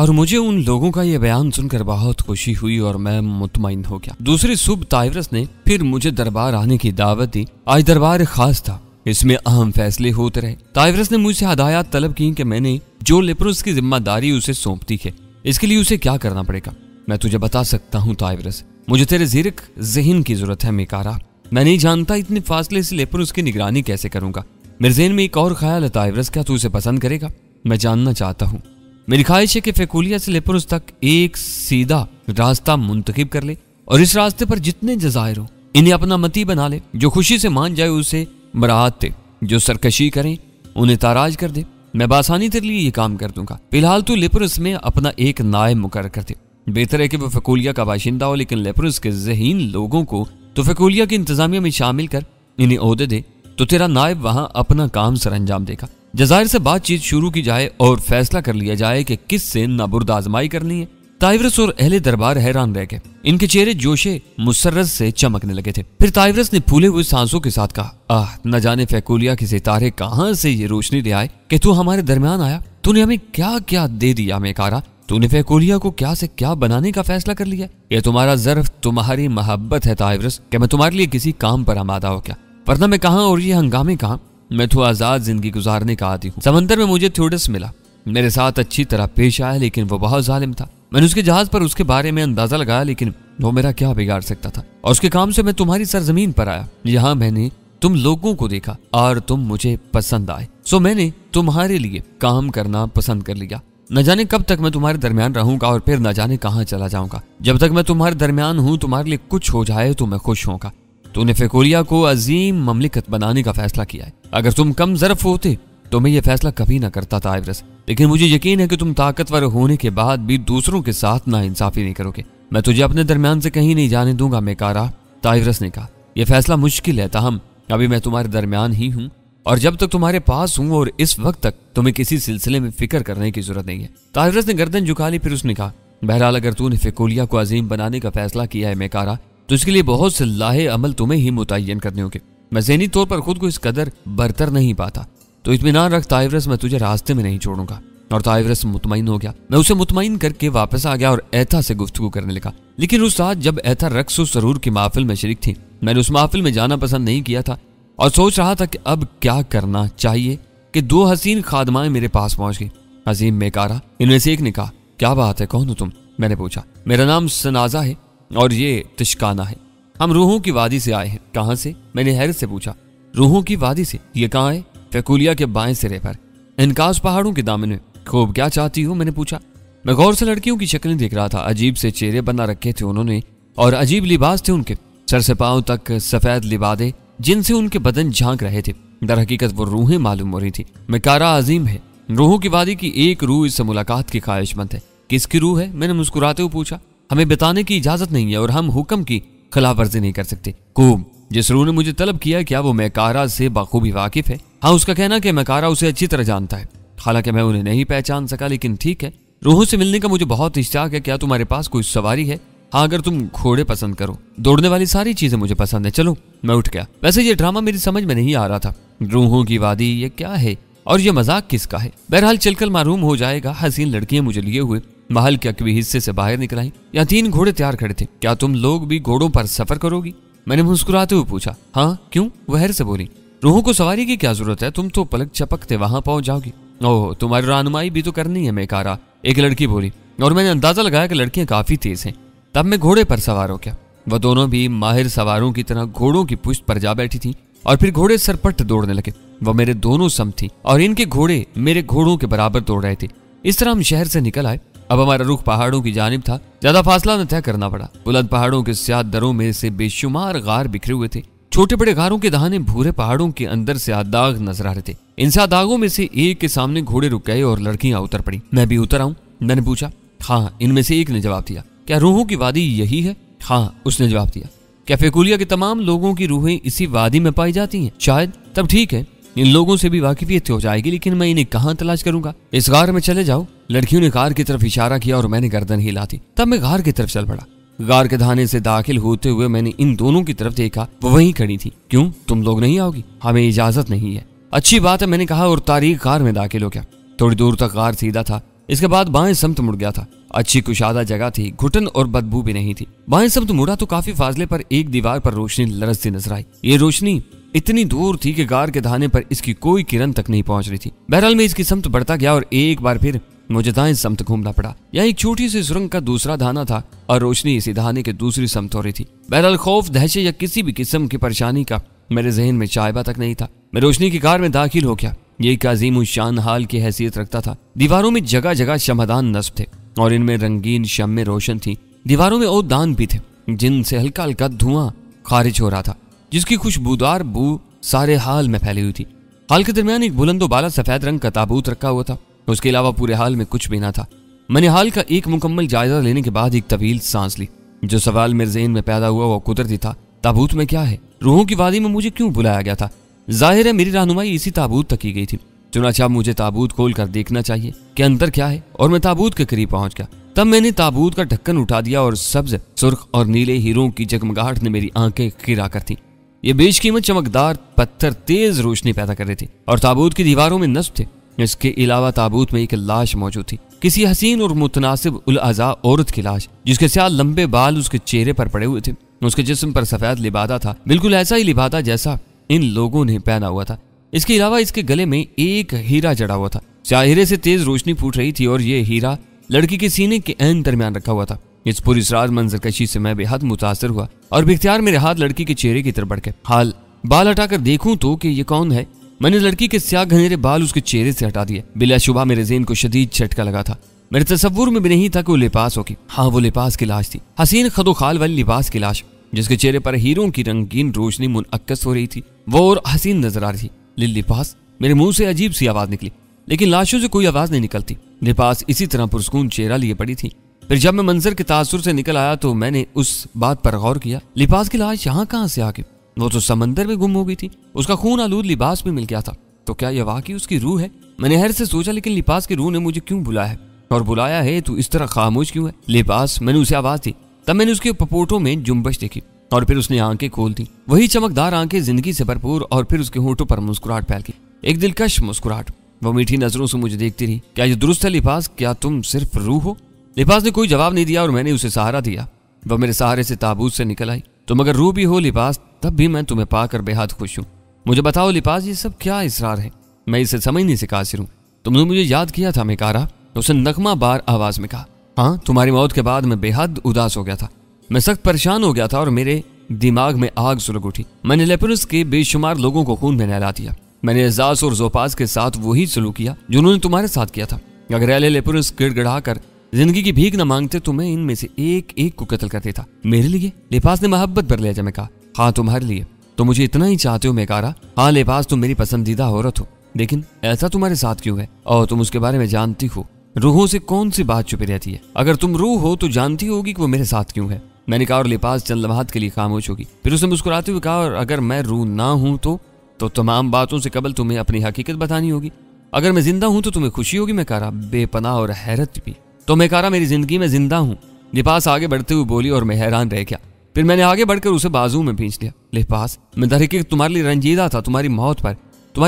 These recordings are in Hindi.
और मुझे उन लोगों का यह बयान सुनकर बहुत खुशी हुई और मैं मुतमईन हो गया। दूसरी सुबह ताइवरस ने फिर मुझे दरबार आने की दावत दी। आज दरबार खास था, इसमें अहम फैसले होते रहे। ताइवरस ने मुझसे हदायत तलब की कि मैंने जो लेप्रोस की जिम्मेदारी उसे सौंप दी है, इसके लिए उसे क्या करना पड़ेगा। मैं तुझे बता सकता हूँ ताइवरस, मुझे तेरे ज़ीरक ज़हन की जरूरत है मेकारा। मैं नहीं जानता इतने फासले से लेप्रोस की निगरानी कैसे करूंगा। मेरे ज़हन में एक और ख्याल है ताइवरस, क्या तू उसे पसंद करेगा? मैं जानना चाहता हूँ। मेरी ख्वाहिश है कि फेकुलिया से लेप्रोस तक एक सीधा रास्ता मुंतखब कर ले और इस रास्ते पर जितने जजायर हो इन्हें अपना मती बना ले। जो खुशी से मान जाए उसे मराहत दे, जो सरकशी करें उन्हें ताराज कर दे। मैं बासानी तेरे लिए ये काम कर दूंगा। फिलहाल तू लेप्रोस में अपना एक नायब मुकर्रर कर दे। बेहतर है कि वो फेकुलिया का बाशिंदा हो, लेकिन लेप्रोस के ज़हीन लोगों को तो फेकुलिया की इंतजामिया में शामिल कर इन्हें ओहदे दे, तो तेरा नायब वहां अपना काम सर अंजाम देगा। जजायर से बातचीत शुरू की जाए और फैसला कर लिया जाए कि किस से नाबुर्द आजमाई करनी है। ताइवरस और अहले दरबार हैरान रह गए। इनके चेहरे जोशे मुसर्रत से चमकने लगे थे। फिर ताइवरस ने फूले हुए सांसों के साथ कहा, न जाने फेकुलिया के सितारे कहां से ये रोशनी ले आए कि तू हमारे दरमियान आया। तूने हमें क्या क्या दे दिया मेकारा। तूने फेकुलिया को क्या से क्या बनाने का फैसला कर लिया। यह तुम्हारा ज़र्फ, तुम्हारी मोहब्बत है ताइवरस, कि मैं तुम्हारे लिए किसी काम पर आमादा हो क्या, वरना मैं कहाँ और ये हंगामे कहाँ। मैं तो आजाद जिंदगी गुजारने का आदी हूँ। समंदर में मुझे थ्योडस मिला, मेरे साथ अच्छी तरह पेश आया, लेकिन वो बहुत जालिम था। मैंने उसके जहाज पर उसके बारे में अंदाजा लगाया, लेकिन वो मेरा क्या बिगाड़ सकता था। और उसके काम से मैं तुम्हारी सरजमीन पर आया। यहाँ मैंने तुम लोगों को देखा और तुम मुझे पसंद आए, सो मैंने तुम्हारे लिए काम करना पसंद कर लिया। न जाने कब तक मैं तुम्हारे दरमियान रहूंगा और फिर न जाने कहाँ चला जाऊंगा। जब तक मैं तुम्हारे दरमियान हूँ, तुम्हारे लिए कुछ हो जाए तो मैं खुश होऊंगा। तूने फेकुलिया को अजीम ममलिकत बनाने का फैसला किया है। अगर तुम कम ज़र्फ होते तो मैं ये फैसला कभी ना करता ताइवरस, लेकिन मुझे यकीन है कि तुम ताकतवर होने के बाद भी दूसरों के साथ नाइंसाफी नहीं करोगे। मैं तुझे अपने दरमियान से कहीं नहीं जाने दूंगा मेकारा, ताइवरस ने कहा। यह फैसला मुश्किल है, ताहम अभी मैं तुम्हारे दरमियान ही हूँ और जब तक तुम्हारे पास हूँ और इस वक्त तक तुम्हें किसी सिलसिले में फिक्र करने की जरूरत नहीं है। ताइवरस ने गर्दन झुका ली। फिर उसने कहा, बहरहाल अगर तूने फेकुलिया को अजीम बनाने का फैसला किया है मेकारा, तो इसके लिए बहुत से लाहे अमल तुम्हें ही मुतय्यन करने होंगे। मैं ज़हनी तौर पर खुद को इस कदर बरतर नहीं पाता, तो इत्मीनान रख ताइवरस, मैं तुझे रास्ते में नहीं छोड़ूंगा। और ताइवरस मुतमईन हो गया। मैं उसे मुतमईन करके वापस आ गया और एथा से गुफ्तगू करने लगा। लेकिन उस रात जब एथा रक्स और सरूर की महफिल में शरीक थी, मैंने उस महफिल में जाना पसंद नहीं किया था और सोच रहा था कि अब क्या करना चाहिए कि दो हसीन खादमाएं मेरे पास पहुंच गई। अजीम मेकारा, इनमें से एक ने कहा, क्या बात है, कौन हो तुम? मैंने पूछा। मेरा नाम सनाजा है और ये तिशकाना है। हम रूहों की वादी से आए हैं। कहाँ से? मैंने हैरत से पूछा। रूहों की वादी से? ये कहाँ है? फेकुलिया के बाएं सिरे पर, इनकास पहाड़ों के दामन में। खूब, क्या चाहती हो? मैंने पूछा। मैं गौर से लड़कियों की शक्लें देख रहा था। अजीब से चेहरे बना रखे थे उन्होंने और अजीब लिबास थे उनके। सर से पांव तक सफेद लिबादे जिनसे उनके बदन झांक रहे थे। दर हकीकत वो रूहें मालूम हो रही थी। मेकारा अजीम है। रूहों की वादी की एक रूह इससे मुलाकात की ख्वाहिशमंद है। किसकी रूह है? मैंने मुस्कुराते हुए पूछा। हमें बताने की इजाजत नहीं है और हम हुक्म की खिलाफ वर्जी नहीं कर सकते। खूब, जिस रूह ने मुझे तलब किया, क्या वो मेकारा से बखूबी वाकिफ है? हाँ, उसका कहना कि मेकारा उसे अच्छी तरह जानता है। हालांकि मैं उन्हें नहीं पहचान सका, लेकिन ठीक है। रूहों से मिलने का मुझे बहुत इश्तियाक है। क्या तुम्हारे पास कोई सवारी है? हाँ, अगर तुम घोड़े पसंद करो। दौड़ने वाली सारी चीजें मुझे पसंद है। चलो। मैं उठ गया। वैसे ये ड्रामा मेरी समझ में नहीं आ रहा था। रूहों की वादी, ये क्या है और ये मजाक किसका है? बहरहाल चलकर मालूम हो जाएगा। हसीन लड़कियां मुझे लिए हुए महल के अकवी हिस्से से बाहर निकल आई। यहाँ 3 घोड़े तैयार खड़े थे। क्या तुम लोग भी घोड़ों पर सफर करोगी? मैंने मुस्कुराते हुए पूछा। हाँ, क्यों? वह हैर से बोली। रूहों को सवारी की क्या जरूरत है? तुम तो पलक झपकते वहां पहुंच जाओगी। ओह, तुम्हारी रहनुमाई भी तो करनी है मेकारा, एक लड़की बोली। और मैंने अंदाजा लगाया कि लड़कियां काफी तेज हैं। तब मैं घोड़े पर सवार हो गया। वह दोनों भी माहिर सवारों की तरह घोड़ों की पुश्त पर जा बैठी थी और फिर घोड़े सरपट दौड़ने लगे। वह मेरे दोनों सम थी और इनके घोड़े मेरे घोड़ों के बराबर दौड़ रहे थे। इस तरह हम शहर से निकल आए। अब हमारा रुख पहाड़ों की जानिब था। ज्यादा फासला न तय करना पड़ा। बुलंद पहाड़ों के स्याह दरों में से बेशुमार गार बिखरे हुए थे। छोटे बड़े गारों के दहाने भूरे पहाड़ों के अंदर से दाग नजर आ रहे थे। इन दागों में से एक के सामने घोड़े रुक गए और लड़कियां उतर पड़ी। मैं भी उतर आऊं? मैंने पूछा। हाँ, इनमें से एक ने जवाब दिया। क्या रूहों की वादी यही है? हाँ, उसने जवाब दिया। क्या फेकुलिया के तमाम लोगों की रूहें इसी वादी में पाई जाती हैं? शायद। तब ठीक है, इन लोगों से भी वाकिफियत हो जाएगी, लेकिन मैं इन्हें कहाँ तलाश करूंगा? इस गार में चले जाओ। लड़कियों ने गार की तरफ इशारा किया और मैंने गर्दन हिला दी। तब मैं गार की तरफ चल पड़ा। गार के धाने से दाखिल होते हुए मैंने इन दोनों की तरफ देखा। वो वहीं खड़ी थी। क्यों, तुम लोग नहीं आओगी? हमें इजाजत नहीं है। अच्छी बात है, मैंने कहा और तारीख गार में दाखिल हो गया। थोड़ी दूर तक गार सीधा था इसके बाद बाएं समत मुड़ गया था। अच्छी कुशादा जगह थी, घुटन और बदबू भी नहीं थी। बाएं समत मुड़ा तो काफी फासले पर एक दीवार पर रोशनी लरसती नजर आई। ये रोशनी इतनी दूर थी कि गार के धाने पर इसकी कोई किरण तक नहीं पहुंच रही थी। बहरहाल मैं इसकी समत बढ़ता गया और एक बार फिर मुझे दाएं समत घूमना पड़ा। यहाँ एक छोटी सी सुरंग का दूसरा धाना था और रोशनी इसी धाने के दूसरी समत हो रही थी। बहरहाल खौफ, दहशत या किसी भी किस्म की परेशानी का मेरे जहन में चायबा तक नहीं था। मैं रोशनी की कार में दाखिल हो गया। ये एक अजीम शान हाल की हैसियत रखता था। दीवारों में जगह जगह शमदान नस्ब थे और इनमें रंगीन शम्में रोशन थी। दीवारों में ओदान भी थे जिनसे हल्का हल्का धुआं खारिज हो रहा था, जिसकी खुशबूदार बू सारे हाल में फैली हुई थी। हाल के दरमियान एक बुलंदो बाला सफेद रंग का ताबूत रखा हुआ था। उसके अलावा पूरे हाल में कुछ भी ना था। मैंने हाल का एक मुकम्मल जायजा लेने के बाद एक तवील सांस ली। जो सवाल मेरे ज़हन में पैदा हुआ वो कुदरती था। ताबूत में क्या है? रूहों की वादी में मुझे क्यों बुलाया गया था? जाहिर है मेरी रहनुमाई इसी ताबूत तक की गई थी। चुनाचा मुझे ताबूत खोल कर देखना चाहिए कि अंदर क्या है, और मैं ताबूत के करीब पहुंच गया। तब मैंने ताबूत का ढक्कन उठा दिया और सब्ज, सुर्ख और नीले हीरों की जगमगाहट ने मेरी आंखें खिरा कर थी। ये बेशकीमत चमकदार पत्थर तेज रोशनी पैदा कर रहे थे और ताबूत की दीवारों में नस्ब थे। इसके अलावा ताबूत में एक लाश मौजूद थी, किसी हसीन और मुतनासिब उल अज़ा औरत की लाश, जिसके साथ लंबे बाल उसके चेहरे पर पड़े हुए थे। उसके जिस्म पर सफेद लिबादा था, बिल्कुल ऐसा ही लिबादा जैसा इन लोगों ने पहना हुआ था। इसके अलावा इसके गले में एक हीरा जड़ा हुआ था। चाहिरे से तेज रोशनी फूट रही थी और ये हीरा लड़की के सीने के ऐन दरमियान रखा हुआ था। इस पूरी सरार मंजरकशी से मैं बेहद मुतासर हुआ और बिख्तियार मेरे हाथ लड़की के चेहरे की तरफ बढ़ गए। हाल बाल हटाकर देखूं तो कि ये कौन है। मैंने लड़की के स्याह घनेरे बाल उसके चेहरे से हटा दिए। बिलाशुबा मेरे ज़हन को शदीद झटका लगा था। मेरे तसव्वुर में भी नहीं था कि वो लिबास होगी। हाँ, वो लिबास की लाश थी, हसीन खदोखाल वाली लिबास की लाश, जिसके चेहरे पर हीरों की रंगीन रोशनी मुनअक्कस हो रही थी। वो और हसीन नजर आ रही थी। लिबास, मेरे मुंह से अजीब सी आवाज निकली, लेकिन लाशों से कोई आवाज नहीं निकलती। लिबास इसी तरह पुरस्कून चेहरा लिए पड़ी थी। फिर जब मैं मंजर के तासुर से निकल आया तो मैंने उस बात पर गौर किया, लिबास की लाश यहाँ कहाँ से आ गई? वो तो समंदर में गुम हो गई थी। उसका खून आलूद लिबास भी मिल गया था। तो क्या यह वाकई उसकी रूह है? मैंने हैरत से सोचा, लेकिन लिबास की रूह ने मुझे क्यों बुलाया है? और बुलाया है तो इस तरह खामोश क्यों है? लिबास, मैंने उसे आवाज दी। तब मैंने उसके पपोटों में जुम्बश देखी और फिर उसने आंखें खोल दी। वही चमकदार आंखें, जिंदगी से भरपूर, और फिर उसके होठों पर मुस्कुराहट फैल गई, एक दिलकश मुस्कुराहट। वो मीठी नजरों से मुझे देखती रही। क्या ये दुरुस्त है लिबास? क्या तुम सिर्फ रूह हो? लिबास ने कोई जवाब नहीं दिया और मैंने उसे सहारा दिया। वह मेरे सहारे से ताबूत से निकल आई। तुम अगर रूह भी हो लिबास, तब भी मैं तुम्हें पाकर बेहद खुश हूँ। मुझे बताओ लिबास, ये सब क्या इसरार है? मैं इसे समझने से कासिर हूँ। तुमने मुझे याद किया था मेकारा, उसने नगमा बार आवाज में कहा। हाँ, तुम्हारी मौत के बाद मैं बेहद उदास हो गया था। मैं सख्त परेशान हो गया था और मेरे दिमाग में आग सुलग उठी। मैंने लेपुरस के बेशुमार लोगों को खून में नहला दिया। मैंने एजाज और जोपास के साथ वही सलूक किया जो उन्होंने तुम्हारे साथ किया था। अगर एले लेपुरस गिड़गिड़ा कर जिंदगी की भीख न मांगते तो मैं इनमें से एक एक को कत्ल कर देता। मेरे लिए? लिबास ने मोहब्बत भर लिया। मैं कहा, हाँ तुम्हारे लिए। तो मुझे इतना ही चाहते हो मेकारा? हाँ लिबास, तुम मेरी पसंदीदा औरत हो, लेकिन ऐसा तुम्हारे साथ क्यों है? और तुम उसके बारे में जानती हो। रूहों से कौन सी बात छुपी रहती है? अगर तुम रूह हो तो जानती होगी कि वो मेरे साथ क्यों है। मैंने कहा और लिबास चंद लम्हात के लिए खामोश होगी। फिर उसने मुस्कुराते हुए कहा, और अगर मैं रूह ना हूं तो तमाम बातों से कबल तुम्हें अपनी हकीकत बतानी होगी। अगर मैं जिंदा हूं तो तुम्हें खुशी होगी मेकारा, बेपनाह और हैरत भी। तो मेकारा, मेरी जिंदगी में जिंदा हूं। लिबास आगे बढ़ते हुए बोली और मैं हैरान रह गया। फिर मैंने आगे बढ़कर उसे बाजू में भींच लिया। लिबास, मैं दरहकीकत तुम्हारे लिए रंजीदा था। तुम्हारी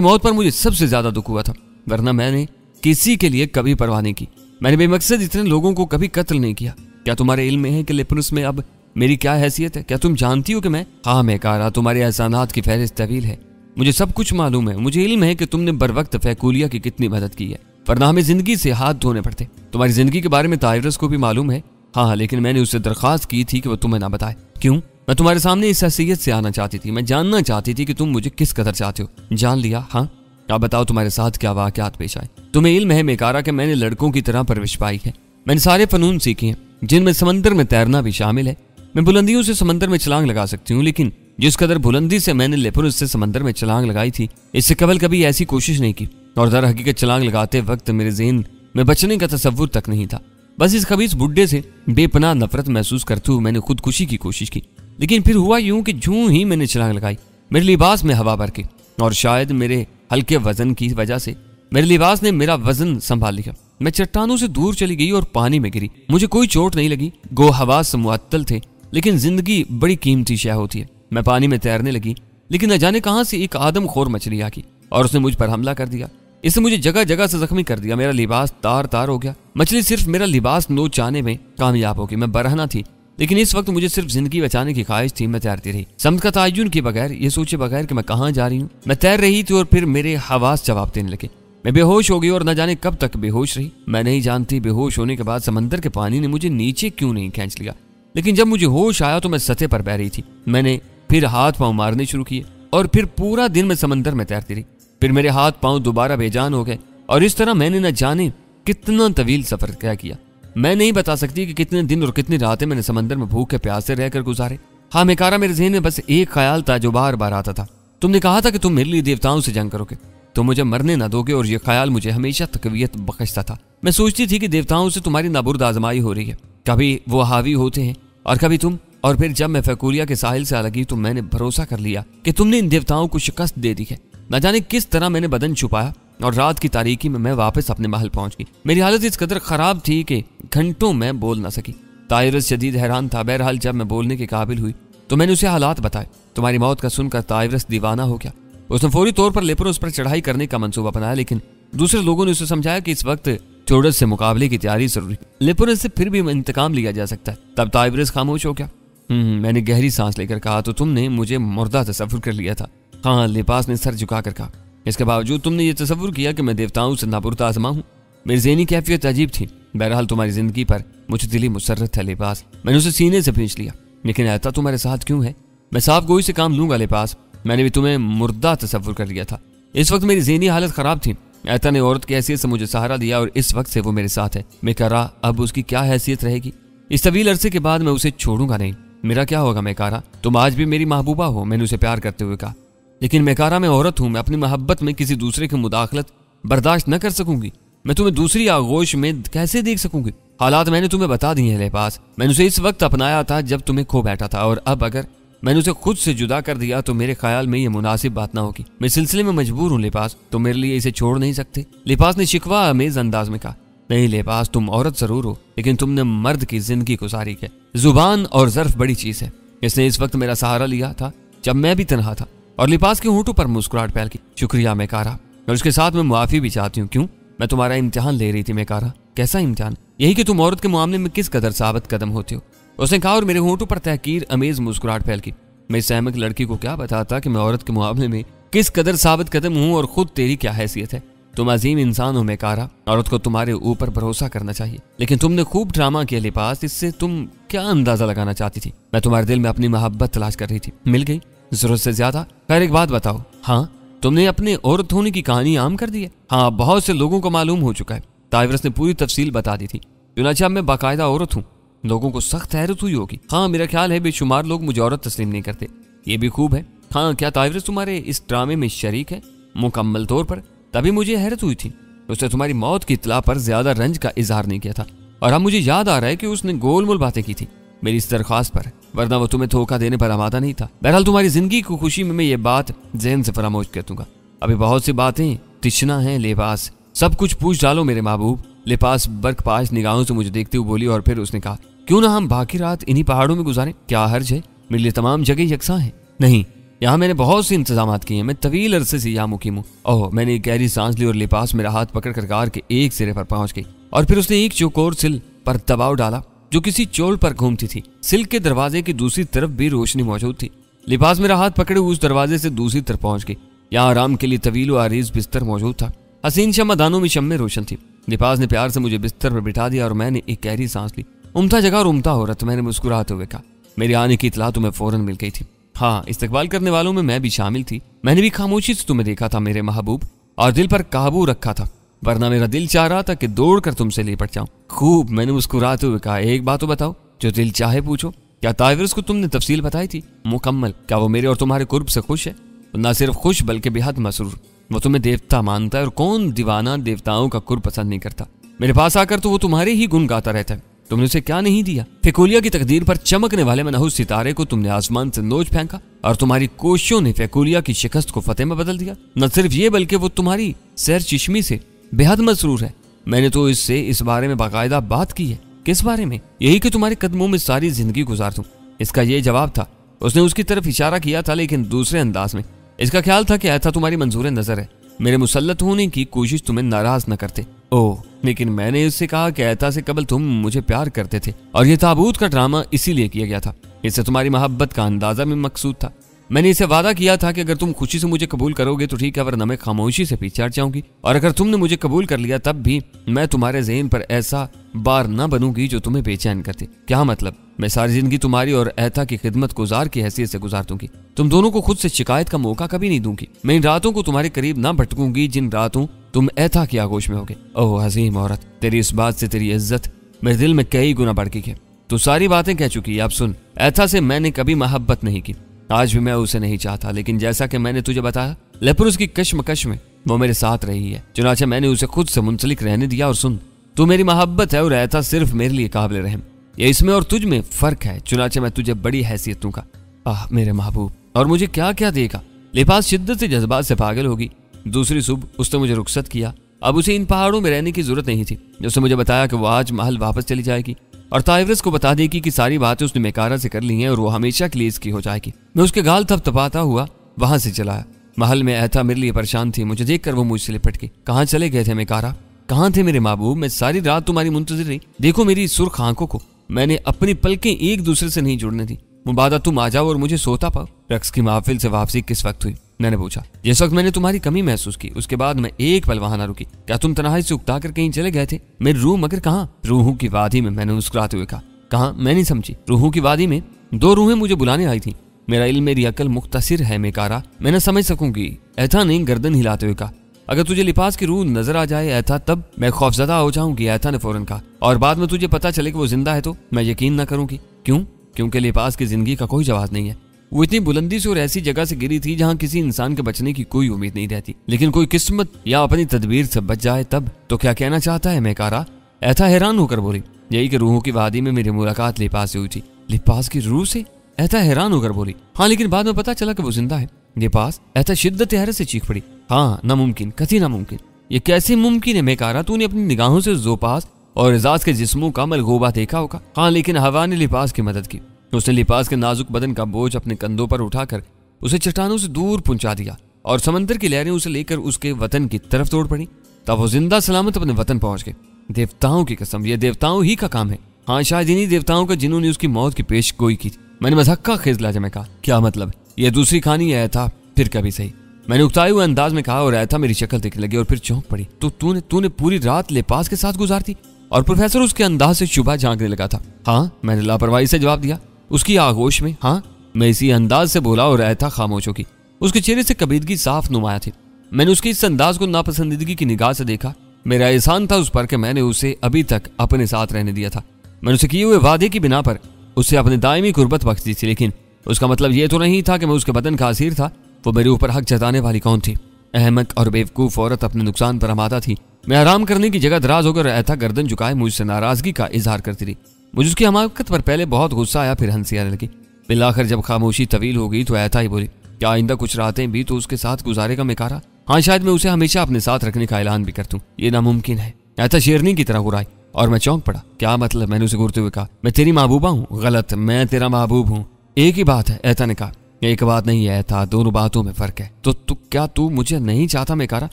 मौत पर मुझे सबसे ज्यादा दुख हुआ था, वरना मैंने किसी के लिए कभी परवाह नहीं की। मैंने बेमकसद इतने लोगों को कभी कत्ल नहीं किया। क्या तुम्हारे इल्म में है कि लेपुरस में अब मेरी क्या हैसियत है? क्या तुम जानती हो कि मैं? हाँ मेकारा, तुम्हारे एहसानात की फहरिस्त तवील है। मुझे सब कुछ मालूम है। मुझे इल्म है कि तुमने बर वक्त फैकुलिया की कितनी मदद की है, वरना हमें जिंदगी से हाथ धोने पड़ते। तुम्हारी जिंदगी के बारे में ताइरस को भी मालूम है। हाँ, लेकिन मैंने उससे दरख्वास्त की थी कि वो तुम्हें ना बताए। क्यों? मैं तुम्हारे सामने इस हैसियत से आना चाहती थी। मैं जानना चाहती थी कि तुम मुझे किस कदर चाहते हो। जान लिया। हाँ, आप बताओ तुम्हारे साथ क्या वाकयात पेश आए? तुम्हें इल्म है मेकारा कि मैंने लड़कों की तरह परवरिश पाई है। मैंने सारे फनून सीखे हैं, जिनमें समंदर में तैरना भी शामिल है। मैं बुलंदियों से समंदर में छलांग लगा सकती हूँ, लेकिन जिस कदर बुलंदी से मैंने लेपुरस से समंदर में छलांग लगाई थी, इससे कबल कभी ऐसी कोशिश नहीं की। और दर हकीकत छलांग लगाते वक्त मेरे ज़हन में बचने का तसव्वुर तक नहीं था। बस इस खबीस बुड्ढे से बेपनाह नफरत महसूस करते हुए मैंने खुदकुशी की कोशिश की। लेकिन फिर हुआ यूं कि जूं ही मैंने छलांग लगाई, मेरे लिबास में हवा भर के, और शायद मेरे हल्के वजन की वजह से मेरे लिबास ने मेरा वजन संभाल लिया। मैं चट्टानों से दूर चली गई और पानी में गिरी। मुझे कोई चोट नहीं लगी। गो हवास मुअत्तल थे, लेकिन जिंदगी बड़ी कीमती शय होती है। मैं पानी में तैरने लगी, लेकिन न जाने कहां से एक आदमखोर मछली आ गई और उसने मुझ पर हमला कर दिया। इसने मुझे जगह जगह से जख्मी कर दिया। मेरा लिबास तार तार हो गया। मछली सिर्फ मेरा लिबास नोचाने में कामयाब होगी। मैं बरहना थी, लेकिन इस वक्त मुझे सिर्फ जिंदगी बचाने की ख्वाहिश थी। मैं तैरती रही, समझ का तायुन के बगैर, ये सोचे बगैर कि मैं कहाँ जा रही हूँ। मैं तैर रही थी और फिर मेरे हवास जवाब देने लगे। मैं बेहोश हो गई और न जाने कब तक बेहोश रही। मैं नहीं जानती बेहोश होने के बाद समंदर के पानी ने मुझे नीचे क्यों नहीं खींच लिया, लेकिन जब मुझे होश आया तो मैं सतह पर बह रही थी। मैंने फिर हाथ पांव मारने शुरू किए और फिर पूरा दिन मैं समंदर में तैरती रही। फिर मेरे हाथ पांव दोबारा बेजान हो गए और इस तरह मैंने न जाने कितना तवील सफर तय किया। मैं नहीं बता सकती कि कितने दिन और कितनी रातें मैंने समंदर में भूखे प्यासे रहकर गुजारे। हाँ मेकारा, मेरे ज़हन में बस एक ख्याल था जो बार बार आता था। तुमने कहा था कि तुम मेरे लिए देवताओं से जंग करोगे, तुम मुझे मरने ना दोगे, और ये ख्याल मुझे हमेशा तकवीयत बख्शता था। मैं सोचती थी कि देवताओं से तुम्हारी नाबुर्द आजमाई हो रही है, कभी वो हावी होते हैं और कभी तुम। और फिर जब मैं फैकुलिया के साहिल से अलगी तो मैंने भरोसा कर लिया कि तुमने इन देवताओं को शिकस्त दे दी है। न जाने किस तरह मैंने बदन छुपाया और रात की तारीकी में मैं वापस अपने महल पहुंच गई। मेरी हालत इस कदर खराब थी कि घंटों में बोल ना सकी। ताइरस शदीद हैरान था। बहरहाल जब मैं बोलने के काबिल हुई तो मैंने उसे हालात बताए। तुम्हारी मौत का सुनकर ताइरस दीवाना हो गया। उसने फौरी तौर पर लेपरोस पर चढ़ाई करने का मंसूबा बनाया, लेकिन दूसरे लोगों ने उसे समझाया कि इस वक्त थोड़स से मुकाबले की तैयारी जरूरी। लेपरोस से फिर भी इंतकाम लिया जा सकता है। तब ताइरस खामोश हो गया। मैंने गहरी सांस लेकर कहा, तो तुमने मुझे मुर्दा तसव्वुर कर लिया था। हाँ, लिबास ने सर झुकाकर कहा। इसके बावजूद तुमने ये तसव्वुर किया कि मैं देवताओं से नाबुर्द आजमा हूँ। मेरी ज़हनी कैफियत अजीब थी। बहरहाल तुम्हारी जिंदगी पर मुझे दिली मुसर्रत है लिबास। मैंने उसे सीने से खींच लिया। लेकिन ऐसा तुम्हारे साथ क्यों है? मैं साफ गोई से काम लूंगा लिबास। मैंने भी तुम्हें मुर्दा तसव्वुर कर लिया था। इस वक्त मेरी ज़हनी हालत खराब थी। ऐता ने औरत की हैसियत से मुझे सहारा दिया और इस वक्त से वो मेरे साथ है। मैं कह रहा, अब उसकी क्या हैसियत रहेगी? इस तवील अरसे के बाद मैं उसे छोड़ूंगा नहीं। मेरा क्या होगा मेकारा? तुम आज भी मेरी महबूबा हो, मैंने उसे प्यार करते हुए कहा। लेकिन मेकारा, मैं औरत हूं। मैं अपनी मोहब्बत में किसी दूसरे की मुदाखलत बर्दाश्त न कर सकूंगी। मैं तुम्हें दूसरी आगोश में कैसे देख सकूंगी? हालात मैंने तुम्हें बता दिए हैं लिबास। मैंने उसे इस वक्त अपनाया था जब तुम्हें खो बैठा था, और अब अगर मैंने उसे खुद से जुदा कर दिया तो मेरे ख्याल में ये मुनासिब बात ना होगी। मैं सिलसिले में मजबूर हूँ लिबास, तुम मेरे लिए इसे छोड़ नहीं सकते। लिबास ने शिकवा अमेज अंदाज में कहा। नहीं लिबास, तुम औरत जरूर हो, लेकिन तुमने मर्द की जिंदगी गुजारी है। जुबान और ज़र्फ बड़ी चीज है। इसने इस वक्त मेरा सहारा लिया था जब मैं भी तनहा था। और लिबास के होंठों पर मुस्कुराहट फैल गई। शुक्रिया मेकारा, और उसके साथ मैं मुआफी भी चाहती हूँ। क्यों? मैं तुम्हारा इम्तिहान ले रही थी मेकारा। कैसा इम्तिहान? यही कि तुम औरत के मामले में किस कदर साबित कदम होते हो, उसने कहा, और मेरे होंठों पर तहकीर अमेज मुस्कुराहट फैल गई। मैं इस सहमक लड़की को क्या बताता कि मैं औरत के मामले में किस कदर साबित कदम हूँ और खुद तेरी क्या हैसियत है। तुम अजीम इंसान हो मेकारा, औरत को तुम्हारे ऊपर भरोसा करना चाहिए। लेकिन तुमने खूब ड्रामा किया लिबास। इससे तुम क्या अंदाजा लगाना चाहती थी? मैं तुम्हारे दिल में अपनी मोहब्बत तलाश कर रही थी, मिल गई जरूरत से ज्यादा। खैर एक बात बताओ, हाँ तुमने अपने औरत होने की कहानी आम कर दी है? हाँ, बहुत से लोगों को मालूम हो चुका है। ताइवरस ने पूरी तफसील बता दी थी। चुनांचे अब मैं बाकायदा औरत हूँ। लोगों को सख्त हैरत हुई होगी। हाँ, मेरा ख्याल है बेशुमार लोग मुझे औरत तस्लीम नहीं करते। ये भी खूब है। हाँ, क्या ताइवरस तुम्हारे इस ड्रामे में शरीक है? मुकम्मल तौर पर। तभी मुझे हैरत हुई थी। उसने तुम्हारी मौत की इत्तला पर ज्यादा रंज का इजहार नहीं किया था, और अब मुझे याद आ रहा है कि उसने गोलमोल बातें की थी मेरी इस दरख्वास्त पर, वरना वो तुम्हें धोखा देने पर आमादा नहीं था। बहरहाल तुम्हारी जिंदगी की खुशी में मैं ये बात जहन से फरामोश कर दूंगा। अभी बहुत सी बातें तिश्ना है लिबास, सब कुछ पूछ डालो मेरे महबूब। लिबास बर्कपाश निगाहों से मुझे देखते हुए बोली, और फिर उसने कहा, क्यों ना हम बाकी रात इन्हीं पहाड़ों में गुजारें? क्या हर्ज है? मेरे लिए तमाम जगह यकसा है। नहीं, यहाँ मैंने बहुत से इंतजाम किए हैं। मैं तवील अरसे से यहाँ मुकीम हूँ। ओह, मैंने एक गहरी सांस ली और लिबास मेरा हाथ पकड़कर कार के एक सिरे पर पहुंच गई, और फिर उसने एक चौकोर सिल पर दबाव डाला जो किसी चोल पर घूमती थी। सिल के दरवाजे की दूसरी तरफ भी रोशनी मौजूद थी। लिबास मेरा हाथ पकड़े उस दरवाजे से दूसरी तरफ पहुंच गई। यहाँ आराम के लिए तवील व आरीज बिस्तर मौजूद था। हसीन शमादानों में शम्में रोशन थी। लिबास ने प्यार से मुझे बिस्तर पर बिठा दिया और मैंने एक गहरी सांस ली। उम्दा जगह और उम्दा औरत, मैंने मुस्कुराते हुए कहा। मेरे आने की इतला तुम्हें फौरन मिल गई थी। हाँ, इस्तकबाल करने वालों में मैं भी शामिल थी। मैंने भी खामोशी से तुम्हें देखा था मेरे महबूब, और दिल पर काबू रखा था, वरना मेरा दिल चाह रहा था कि दौड़कर तुमसे लिपट जाऊं। खूब, मैंने मुस्कुराते हुए कहा। एक बात तो बताओ, जो दिल चाहे पूछो। क्या ताइवरस को तुमने तफसील बताई थी? मुकम्मल। क्या वो मेरे और तुम्हारे कुर्ब से खुश है? न सिर्फ खुश बल्कि बेहद मसरूर। वो तुम्हें देवता मानता है, और कौन दीवाना देवताओं का कुर्ब पसंद नहीं करता। मेरे पास आकर तो वो तुम्हारे ही गुण गाता रहता है। तुमने उसे क्या नहीं दिया? फेकुलिया की तकदीर पर चमकने वाले मनहूस सितारे को तुमने आसमान से नोच फेंका, और तुम्हारी कोशिशों ने फेकुलिया की शिकस्त को फतेह में बदल दिया। न सिर्फ ये बल्कि वो तुम्हारी सैर चिश्मी से बेहद मसरूर है। मैंने तो इससे इस बारे में बाकायदा बात की है। किस बारे में? यही कि तुम्हारे कदमों में सारी जिंदगी गुजार दूं। इसका ये जवाब था। उसने उसकी तरफ इशारा किया था, लेकिन दूसरे अंदाज में। इसका ख्याल था कि ऐसा तुम्हारी मंजूर नजर है। मेरे मुसल्लत होने की कोशिश तुम्हें नाराज न करते। ओह, लेकिन मैंने उससे कहा कि एता से कबल तुम मुझे प्यार करते थे और ये ताबूत का ड्रामा इसीलिए किया गया था। इससे तुम्हारी मोहब्बत का अंदाजा में मकसूद था। मैंने इसे वादा किया था कि अगर तुम खुशी से मुझे कबूल करोगे तो ठीक है, वरना मैं खामोशी से पीछे हट जाऊंगी। और अगर तुमने मुझे कबूल कर लिया तब भी मैं तुम्हारे ज़हन पर ऐसा बार न बनूंगी जो तुम्हें बेचैन करते। क्या मतलब? मैं सारी जिंदगी तुम्हारी और एता की खिदमत गुजार की हैसियत से गुजार दूंगी। तुम दोनों को खुद से शिकायत का मौका कभी नहीं दूंगी। मैं इन रातों को तुम्हारे करीब ना भटकूंगी जिन रातों तुम एता की आगोश में होगे। ओह हसीम औरत, तेरी इस बात से तेरी इज्जत मेरे दिल में कई गुना बढ़ गई है। तू सारी बातें कह चुकी है। अब सुन, एता से मैंने कभी मोहब्बत नहीं की, आज भी मैं उसे नहीं चाहता। लेकिन जैसा कि मैंने तुझे बताया, लेपुरुष की कश्मकश में वो मेरे साथ रही है, चुनाचे मैंने उसे खुद से मुंसलिक रहने दिया। और सुन, तू मेरी मोहब्बत है और एता सिर्फ मेरे लिए काबिल रहम। ये इसमें और तुझ में फर्क है, चुनाचे मैं तुझे बड़ी हैसियत दूंगा। आह मेरे महबूब, और मुझे क्या क्या देगा। लिबास शिद्दत से जज्बात से पागल होगी। दूसरी सुबह उसने मुझे रुखसत किया। अब उसे इन पहाड़ों में रहने की जरूरत नहीं थी। उसने मुझे बताया कि वो आज महल वापस चली जाएगी और ताइवरस को बता देगी कि सारी बातें उसने मेकारा से कर ली हैं और वो हमेशा के लिए इसकी हो जाएगी। मैं उसके गाल थपथपाता हुआ वहां से चला आया। महल में एता मेरे लिए परेशान थी। मुझे देखकर वो मुझसे लिपट गई। कहाँ चले गए थे मेकारा? कहाँ थे मेरे महबूब? मैं सारी रात तुम्हारी मुंतजिर रही। देखो मेरी सुर्ख आंखों को, मैंने अपनी पलकें एक दूसरे से नहीं जुड़ने दी। मुबादा तुम आ जाओ और मुझे सोता पाओ। रक्स की महफिल से वापसी किस वक्त हुई? मैंने पूछा। जिस वक्त मैंने तुम्हारी कमी महसूस की, उसके बाद मैं एक पल वहां ना रुकी। क्या तुम तन्हाई से उकता कर कहीं चले गए थे? मेरी रूह मगर कहाँ? रूहों की वादी में, मैंने मुस्कुराते हुए कहा। कहाँ? मैं नहीं समझी। रूहों की वादी में दो रूहें मुझे बुलाने आई थी। मेरा इल्म, मेरी अकल मुख्तसिर है मेकारा, मैं न समझ सकूंगी। एता ने गर्दन हिलाते हुए कहा। अगर तुझे लिबास की रूह नजर आ जाए एता, तब मैं खौफजदा हो जाऊंगी। एता ने फौरन कहा। और बाद में तुझे पता चले कि वो जिंदा है तो मैं यकीन न करूंगी। क्यों? क्योंकि लिबास की जिंदगी का कोई जवाब नहीं है। वो इतनी बुलंदी से और ऐसी जगह से गिरी थी जहां किसी इंसान के बचने की कोई उम्मीद नहीं रहती। लेकिन कोई किस्मत या अपनी तदबीर से बच जाए तब। तो क्या कहना चाहता है मेकारा? एता हैरान होकर बोली। यही कि रूहों की वादी में मेरी मुलाकात लिबास से हुई थी। लिबास की रूह से? एता हैरान होकर बोली। हाँ, लेकिन बाद में पता चला कि वो जिंदा है। लिबास? एता शिद्दत हैरत से चीख पड़ी। हाँ, नामुमकिन, कतई नामुमकिन। ये कैसे मुमकिन है मेकारा? तूने अपनी निगाहों से जोपास और एजाज के जिस्मों का मलगोबा देखा होगा। हाँ, लेकिन हवा ने लिबास की मदद की। उसने लिबास के नाजुक बदन का बोझ अपने कंधों पर उठाकर उसे चट्टानों से दूर पहुंचा दिया और समंदर की लहरें उसे लेकर उसके वतन की तरफ दौड़ पड़ी। तब वो जिंदा सलामत अपने वतन पहुंच गए। देवताओं की कसम, ये देवताओं ही का काम है। हाँ, शायद इन्हीं देवताओं का जिन्होंने उसकी मौत की पेश गोई की। मैंने मज़ाक़ खेज लिया। मैं कहा, क्या मतलब? ये दूसरी कहानी है था। फिर कभी सही, मैंने उकताए हुए अंदाज में कहा। और आया था मेरी शक्ल देखने लगी और फिर चौंक पड़ी। तो तूने पूरी रात लिबास के साथ गुजार दी? और प्रोफेसर उसके अंदाज से शुबा झांकने लगा था। हाँ, मैंने लापरवाही से जवाब दिया। उसकी आगोश में? हाँ, मैं इसी अंदाज से बोला और आया था खामोश होगी। उसके चेहरे से कबीदगी साफ नुमाया थी। मैंने उसके इस अंदाज को नापसंदीदगी की निगाह से देखा। मेरा एहसान था उस पर कि मैंने उसे अभी तक अपने साथ रहने दिया था। मैंने उसे किए हुए वादे की बिना पर उसे अपने दायमी कुर्बत बख्श दी थी। लेकिन उसका मतलब यह तो नहीं था कि मैं उसके बदन का असीर था। वो मेरे ऊपर हक जताने वाली कौन थी? अहमक और बेवकूफ औरत अपने नुकसान पर आमादा थी। मैं आराम करने की जगह दराज होकर रहता, गर्दन झुकाए मुझसे नाराजगी का इजहार करती रही। मुझे उसकी हमाकत पर पहले बहुत गुस्सा आया, फिर हंसी आने लगी। बिलाखिर जब खामोशी तवील हो गई तो ऐता ही बोली, क्या आइंदा कुछ रातें भी तो उसके साथ गुजारेगा मेकारा? हाँ, शायद मैं उसे हमेशा अपने साथ रखने का ऐलान भी कर दूं। ये नामुमकिन है। ऐता शेरनी की तरह गुराई और मैं चौंक पड़ा। क्या मतलब? मैंने उसे घूरते हुए कहा। मैं तेरी महबूबा हूँ? गलत, मैं तेरा महबूब हूँ। एक ही बात है, ऐता ने कहा। एक बात नहीं है ऐता, दोनों बातों में फर्क है। तो क्या तू मुझे नहीं चाहता मेकारा?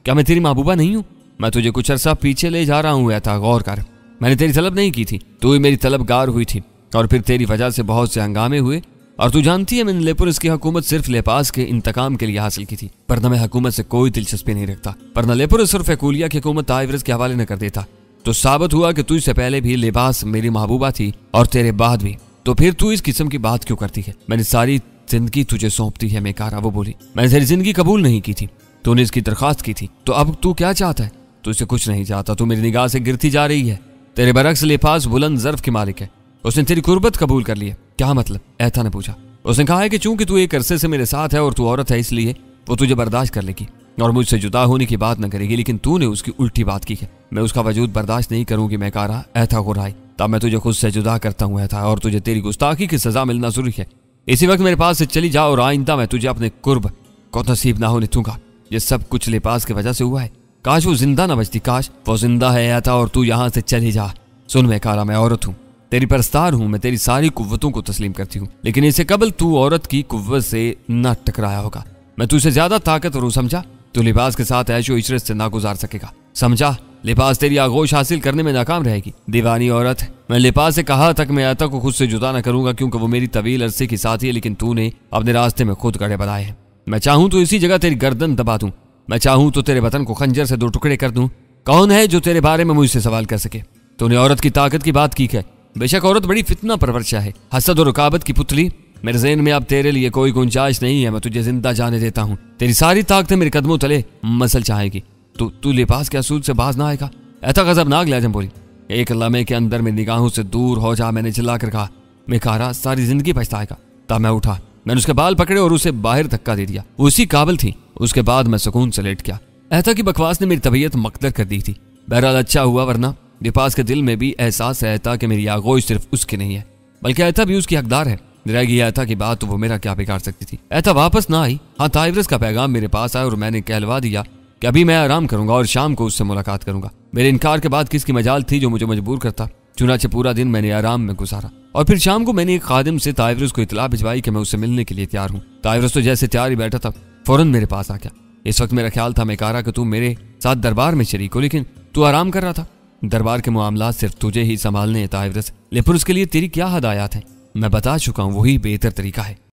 क्या मैं तेरी महबूबा नहीं हूँ? मैं तुझे कुछ अरसा पीछे ले जा रहा हूँ ऐता, गौर कर। मैंने तेरी तलब नहीं की थी, तू ही मेरी तलबगार हुई थी और फिर तेरी वजह से बहुत से हंगामे हुए। और तू जानती है मैंने लेपुरुष की हुकूमत सिर्फ लेपास के इंतकाम के लिए हासिल की थी, वरना मैं हुकूमत से कोई दिलचस्पी नहीं रखता। वरना लेपुरुष सिर्फ फैकूलिया की हुकूमत ताइवरस के हवाले न कर देता। तो साबित हुआ कि तुझसे पहले भी लिबास मेरी महबूबा थी और तेरे बाद भी। तो फिर तू इस किस्म की बात क्यों करती है? मैंने सारी जिंदगी तुझे सौंपती है मेकारा, वो बोली। मैंने तेरी जिंदगी कबूल नहीं की थी, तूने इसकी दरखास्त की थी। तो अब तू क्या चाहता है? तू इससे कुछ नहीं चाहता, तू मेरी निगाह से गिरती जा रही है। तेरे बरक्स लिबास बुलंद ज़र्फ की मालिक है, उसने तेरी कुर्बत कबूल कर ली है। क्या मतलब? ऐता ने पूछा। उसने कहा है कि चूंकि तू एक अरसे से मेरे साथ है और तू औरत है, इसलिए वो तुझे बर्दाश्त कर लेगी और मुझसे जुदा होने की बात न करेगी। लेकिन तूने उसकी उल्टी बात की है। मैं उसका वजूद बर्दाश्त नहीं करूंगी मेकारा, ऐता गुर्राई। तब मैं तुझे खुद से जुदा करता हूँ ऐता, और तुझे तेरी गुस्ताखी की सजा मिलना जरूरी है। इसी वक्त मेरे पास से चली जा और आइंदा मैं तुझे अपने कुर्ब को नसीब ना होने दूंगा। ये सब कुछ लिबास की वजह से हुआ है। काश वो जिंदा न बचती, काश वो जिंदा है ऐता और तू यहाँ से चली जा। सुन मेकारा, मैं औरत हूँ, तेरी परस्तार हूँ, मैं तेरी सारी कुव्वतों को तस्लीम करती हूँ। लेकिन इससे कबल तू औरत की कुव्वत से न टकराया होगा। मैं तुझसे ज्यादा ताकतवर हूँ, समझा? तू लिबास के साथ ऐशो इशरत से ना गुजार सकेगा, समझा? लिबास तेरी आगोश हासिल करने में नाकाम रहेगी। दीवानी औरत, मैं लिबास से कहा तक मैं अता को खुद से जुदा न करूंगा क्योंकि वो मेरी तवील अरसे की साथी है, लेकिन तूने अपने रास्ते में खुद गड़े बनाए हैं। मैं चाहूं तो इसी जगह तेरी गर्दन दबा दूं, मैं चाहूं तो तेरे वतन को खंजर से 2 टुकड़े कर दूं। कौन है जो तेरे बारे में मुझसे सवाल कर सके? तूने औरत की ताकत की बात की है। बेशक औरत बड़ी फितना परवरशा है, हसद और रुकावत की पुतली। मेरे ज़हन में अब तेरे लिए कोई गुंजाइश नहीं है। मैं तुझे जिंदा जाने देता हूँ। तेरी सारी ताकतें मेरे कदमों तले मसल चाहेगी। तू लिबास के असूल से बाज ना आएगा। ऐसा गजबनाक लहज़े बोली। एक लम्हे के अंदर मेरी निगाहों से दूर हो जा, मैंने चिल्ला कर कहा। मेकारा सारी जिंदगी पछताएगा। तब मैं उठा, मैंने उसके बाल पकड़े और उसे बाहर धक्का दे दिया। उसी काबिल थी। उसके बाद मैं सुकून से लेट गया। ऐसा की बकवास ने मेरी तबीयत मकदर कर दी थी। बहरहाल अच्छा हुआ, वरना लिबास के दिल में भी एहसास रहता कि मेरी आगोश सिर्फ उसकी नहीं है बल्कि ऐता भी उसकी हकदार है। रहेगी ऐता की बात तो वो मेरा क्या बिगाड़ सकती थी। ऐता वापस ना आई। हाँ, ताइवरस का पैगाम मेरे पास आया और मैंने कहलवा दिया कि अभी मैं आराम करूंगा और शाम को उससे मुलाकात करूंगा। मेरे इनकार के बाद किसकी मजाल थी जो मुझे मजबूर करता। चुनाचे पूरा दिन मैंने आराम में गुजारा और फिर शाम को मैंने एक खादिम से ताइवरस को इतला भिजवाई कि मैं उससे मिलने के लिए तैयार हूँ। ताइवरस तो जैसे तैयार ही बैठा था, फौरन मेरे पास आ गया। इस वक्त मेरा ख्याल था मेकारा कि तू मेरे साथ दरबार में शरीक हो, लेकिन तू आराम कर रहा था। दरबार के मामला सिर्फ तुझे ही संभालने हैं ताइवरस, लेकिन उसके लिए तेरी क्या हदायत है? मैं बता चुका हूँ, वही बेहतर तरीका है।